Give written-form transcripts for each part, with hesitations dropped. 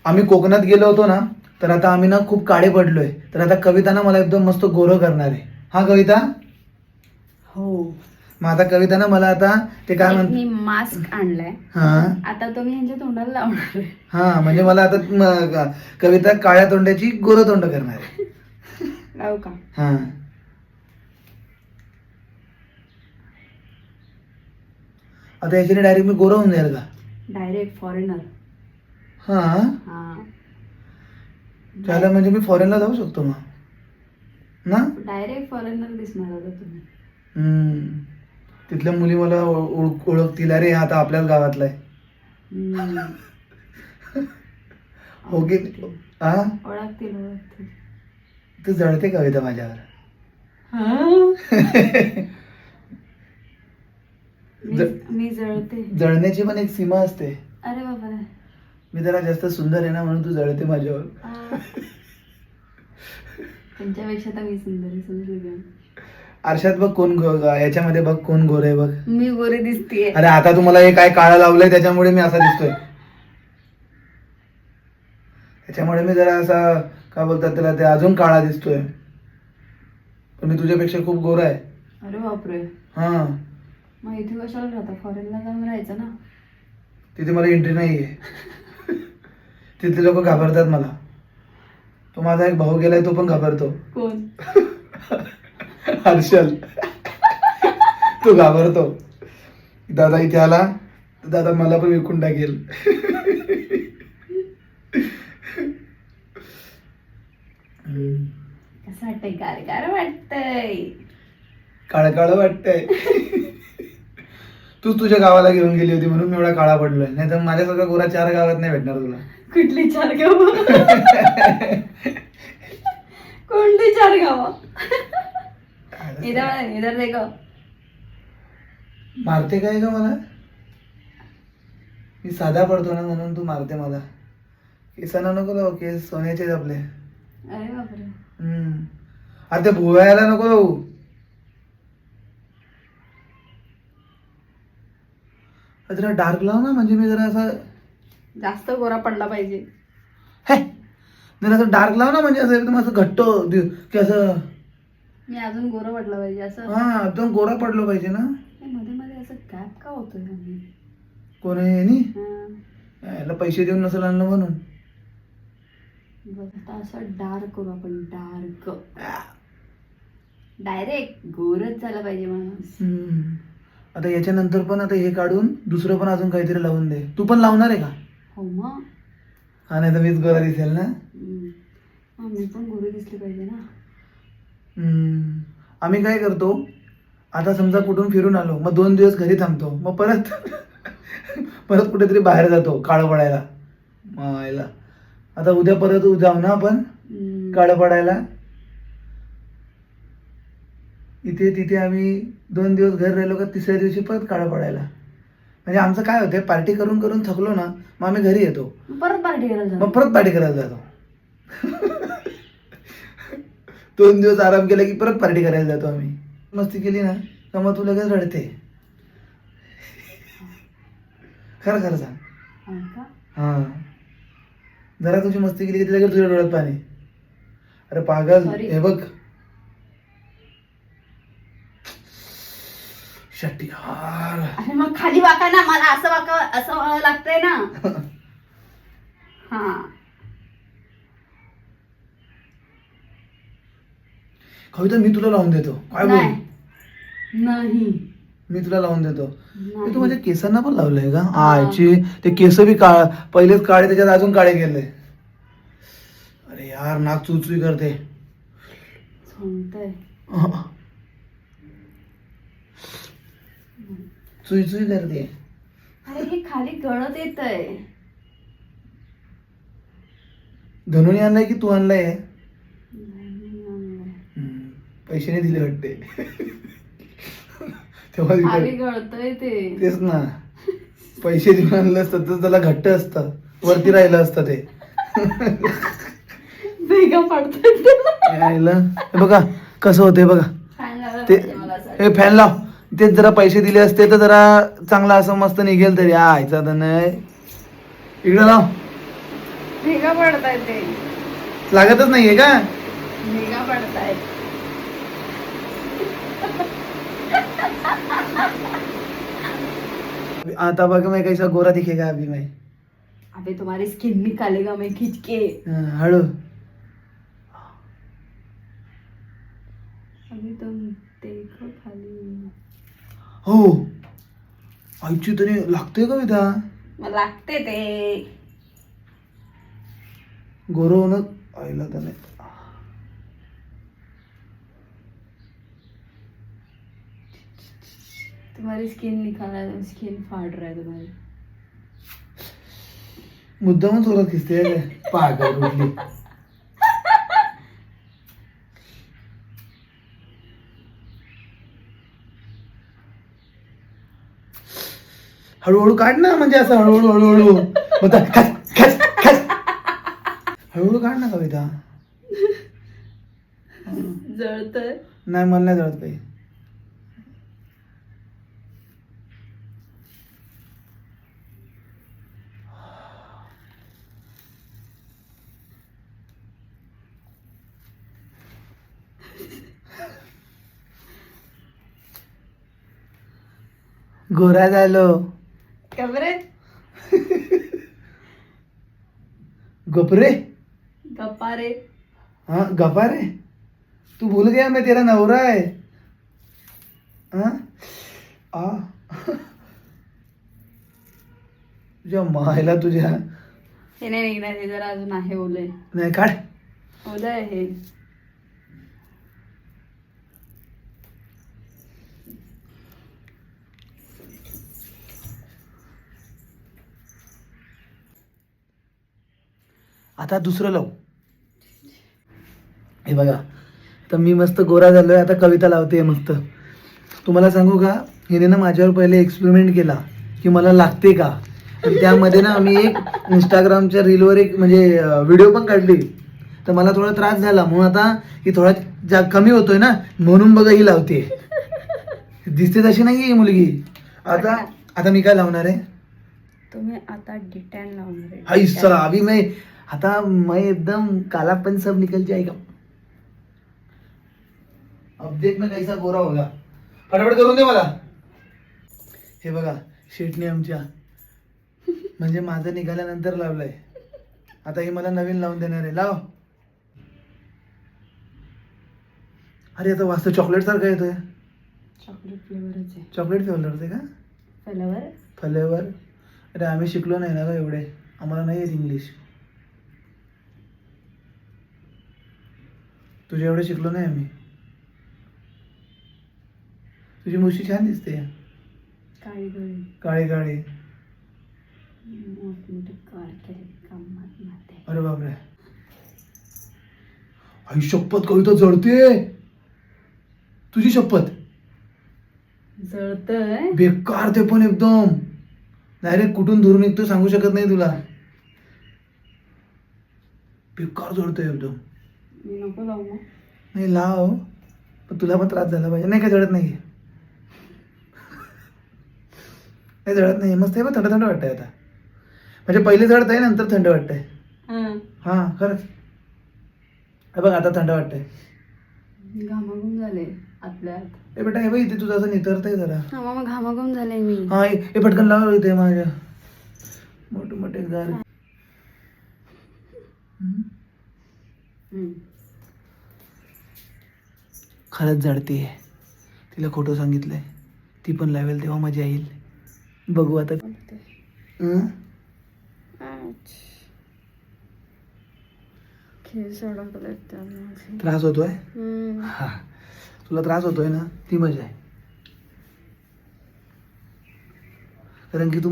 आम्ही कोकणात गेलो होतो ना, तर आता आम्ही ना खूप काळे पडलोय. तर आता कविता ना मला एकदम मस्त गोरं करणार आहे. हा कविता. हो. मग आता कविता ना मला आता ते काय म्हणते. मी मास्क आणलाय. हा आता तो मी ह्यांच्या तोंडाला लावणार आहे. हा म्हणजे मला आता कविता काळ्या तोंडाची गोरं तोंड करणार आहे. लावू का? हा आता याच्याने डायरेक्ट मी गोरं होऊन जाईल का? Direct foreigner. हा हा. त्याला म्हणजे मी फॉरेनला जाऊ शकतो मग ना. डायरेक्ट फॉरेनर दिसणार होता तुम्ही. तिथल्या मुली मला ओळखतील, अरे हा आता आपल्याच गावातला आहे. हम्म. हो की हा. ओळखतील ओळखतील. तू जळते कविता माझ्यावर. मी जळते. जळण्याची पण एक सीमा असते. अरे बापरे. मी जरा जास्त सुंदर आहे ना, म्हणून तू जळते माझ्यावर. त्यांच्यापेक्षा तर मी सुंदर समजू. आरशात बघ कोण याच्यामध्ये बघ कोण गोर आहे बघ. मी गोरी दिसतीये. अरे आता तुम्हाला हे काय काळं लावलंय त्याच्यामुळे मी असा दिसतोय. त्याच्यामुळे मी जरा असा काय बोलतात त्याला, ते अजून काळा दिसतोय. पण मी तुझ्यापेक्षा खूप गोरा आहे. अरे बापरे. हा. मग इथे कशाला राहता? फॉरेनला जाऊन राहायचं ना. तिथे मला एंट्री नाहीये. तिथले लोक घाबरतात मला. तो माझा एक भाऊ गेलाय, तो पण घाबरतो. कोण? हर्षल. तो घाबरतो. दादा इथे आला तर दादा मला पण विकून टाकेल. कसं वाटतंय? गार वाटतंय. काळ काळ वाटतंय. तूच तुझ्या गावाला घेऊन गेली होती म्हणून मी एवढा काळा पडलोय. नाही तर माझ्यासारखा गोरा 4 गावात नाही भेटणार तुला. कुठली 4 गाव? कोणती 4 गाव? इधर देखो. मारते काय का मला? मी साधा पडतो ना म्हणून तू मारते मला. केसांना नको लावू, केस सोन्याचे आपले. अरे बापरे. अरे ते भुवायला नको लावू. जरा डार्क लाव ना, म्हणजे मी जरा असं जास्त गोरा पडला पाहिजे. हे जरा असं डार्क लाव ना, म्हणजे असं एकदम असं घट्ट की असं. मी अजून गोरा पडला पाहिजे असं. हा एकदम गोरा पडलो पाहिजे ना. मध्ये मध्ये असं गॅप का होतोय? कोण आहे यांनी? याला पैसे देऊन नसेल आणलं म्हणून. बघ आता असं डार्क करू आपण. डार्क डायरेक्ट गोरच झाला पाहिजे माणूस. आता याच्यानंतर पण आता हे काढून दुसरं पण अजून काहीतरी लावून दे. तू पण लावणार आहे का? हो मग. हा नाही तर मीच गोरा दिसेल ना. मी पण गोरी दिसली पाहिजे ना. आम्ही काय करतो, आता समजा कुठून फिरून आलो मग 2 दिवस घरी थांबतो, मग परत परत कुठेतरी बाहेर जातो काळं पडायला. याला आता उद्या परत जाऊ ना आपण काळं पडायला. इथे तिथे आम्ही 2 दिवस घर राहिलो का 3ऱ्या दिवशी परत काळं पडायला. म्हणजे आमचं काय होतंय, पार्टी करून करून थकलो ना, मग आम्ही घरी येतो, परत पार्टी करायला मग परत पार्टी करायला जातो. 2 दिवस आराम केला की परत पार्टी करायला जातो आम्ही. मस्ती केली ना तर मग तू लगेच रडते. खरं खरं सांग. हा जरा तुझी मस्ती केली की लगेच तुझ्या डोळ्यात पाणी. अरे पागल. हे बघ शट्टी यार. अरे मग खाली वाका ना. मला असं वाका, असं व्हावं लागतंय ना. हा कविता मी तुला लावून देतो. काय बोल? नाही मी तुला लावून देतो. तू माझ्या केसांना पण लावलंय का? आयची ते केस बी पहिलेच काळे, त्याच्यात अजून काळे गेले. अरे यार नाक चुचुई करते. चुई चुई करते. अरे हे खाली गळत येतंय. धनुने आणलाय की तू आणलाय? पैसे नाही दिले वाटते. खाली गळतंय ते. तेच ना, पैसे देऊन आणलं असतं तर त्याला घट्ट असतं, वरती राहिलं असतं ते. वेगा पडतोय. बघा कसं होतंय बघा ते. हे फॅन लाव. तेच जरा पैसे दिले असते तर जरा चांगला असं मस्त निघेल तरी. आयचा तर नाही. इकडे लाव. भेगा पडतायत ते, लागतच नाहीये का? भेगा पडतायत. आता बघ मैं कैसा गोरा दिखेगा अभी मैं. अबे तुम्हारी स्किन निकालेगा मैं खींच के. हळू. अभी तुम देखो खाली. हो आईची तरी लागते का विधा? मला लागते ते. गोरं होणं आईला त्याने. तुम्हारी स्किन निकाला, स्किन फाड़ रहा है तुम्हारी. मुद्दामच जोरात खिचते पागल कुठली. हळूहळू काढ ना, म्हणजे असं हळूहळू हळूहळू मग खच खच खच. हळूहळू काढ ना कविता. जळतंय. नाही मला नाही जळत काही. गोरा झालो. कबरे गपरे. गप्पारे. हाँ गपा रे. तू भूल गया मैं तेरा नवरा है. हाँ आ तुझ्या मायला तुझ्या. हे नाही निघणार, हे जरा अजून आहे ओलय. नाही काढ. ओलय आहे. आता दुसरं लावू. हे बघा तर मी मस्त गोरा झालोय. आता कविता लावते मस्त. तुम्हाला सांगू का, हिने ना माझ्यावर पहिले एक्सपेरिमेंट केला की मला लागते का. आणि त्यामध्ये ना मी एक इंस्टाग्रामच्या रीलवर एक म्हणजे व्हिडिओ पण काढली. तर मला थोडा त्रास झाला, म्हणून आता ही थोडा कमी होतोय ना, म्हणून बघा ही लावते. दिसते तशी नाही ही मुलगी. आता आता मी काय लावणार आहे. तुम्ही आता डिटॅन लावणार आहे. हाई सला अभी मैं आता मैं एकदम कालापन सब निकल जाएगा. अब देख मैं कैसा गोरा होगा. फटाफट करून दे मला. हे बघा शेटणी आमच्या म्हणजे माझं निघाल्यानंतर लावलंय. आता हे मला नवीन लावून देणार आहे. लाव. अरे आता वाजता चॉकलेट सारखं येतोय. चॉकलेट फ्लेवरच आहे. चॉकलेट फ्लेवर आहे का? फ्लेवर. फ्लेवर. अरे आम्ही शिकलो नाही ना ग एवढे, आम्हाला नाही येत इंग्लिश. तुझ्या एवढे शिकलो नाही आम्ही. तुझी मुशी छान दिसते. काळी काळी काळी काळी. मोठमोठे कारकेल कामात माते. अरे बापरे. आई शपथ कविता जळते. तुझी शपथ. जळतंय. बेकार ते पण एकदम. डायरेक्ट कुठून दूर निघतो सांगू शकत नाही तुला. बेकार जळतंय एकदम. मी नको लावू मग. नाही लाव, पण तुला पण त्रास झाला पाहिजे. नाही काय जळत नाही. नाही जळत नाही. मस्त आहे बघ. थंड थंड वाटतंय आता. म्हणजे पहिले जळत आहे नंतर थंड वाटतंय. हा खरंच. हे बघ आता थंड वाटतंय. घामाघूम झाले आतल्या आत. ए बेटा हे बघ इथे तुझं असं नितरतंय जरा. हा मामा घामाघूम झाले मी. हा हे पटकन लाव इथे माझ्या मोठे मोठे गार. खरंच जळते. तिला खोटं सांगितलंय. ती पण लावेल तेव्हा मजा येईल. बघू आता. केस अडकलेत त्यामुळे. त्रास होतोय. हा तुला त्रास होतोय ना, ती मजा आहे. कारण की तू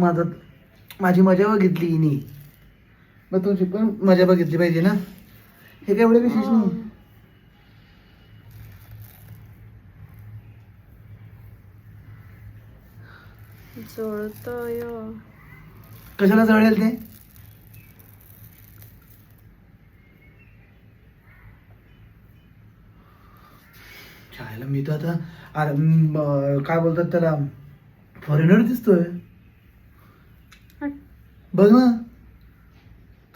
माझी मजा बघितली हिनी, मग तुझी पण मजा बघितली पाहिजे ना. हे काय एवढे विशेष नाही. जळतंय. कशाला जळेल ते. शाळेला मी तर आता काय बोलतात त्याला, फॉरेनर दिसतोय. बघ ना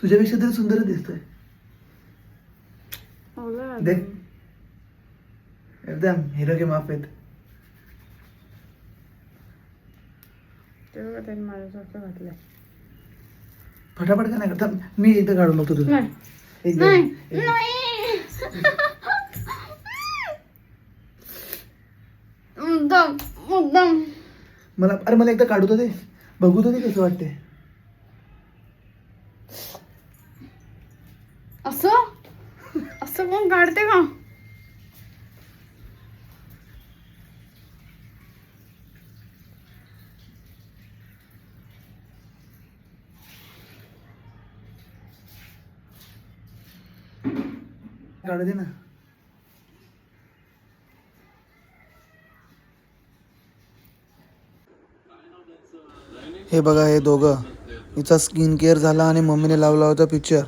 तुझ्यापेक्षा तरी सुंदर दिसतोय. देख एकदम हिरो के माप आहेत. माझ्यासारखं घातलंय. फटाफट का नाही करता. मी एकदा काढून बघतो तुझं. नाही एकदा नाही एकदा. नाही. मुद्दाम मुद्दाम. मला एकदा काढू तर दे, बघू तर दे कसं वाटते. असं असं कोण काढते का? काढू दे ना. हे बघा हे दोघं, हिचा स्किन केअर झाला आणि मम्मीने लावला होता पिक्चर.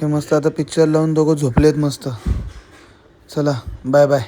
हे मस्त आता पिक्चर लावून दोघं झोपलेत मस्त. चला बाय बाय.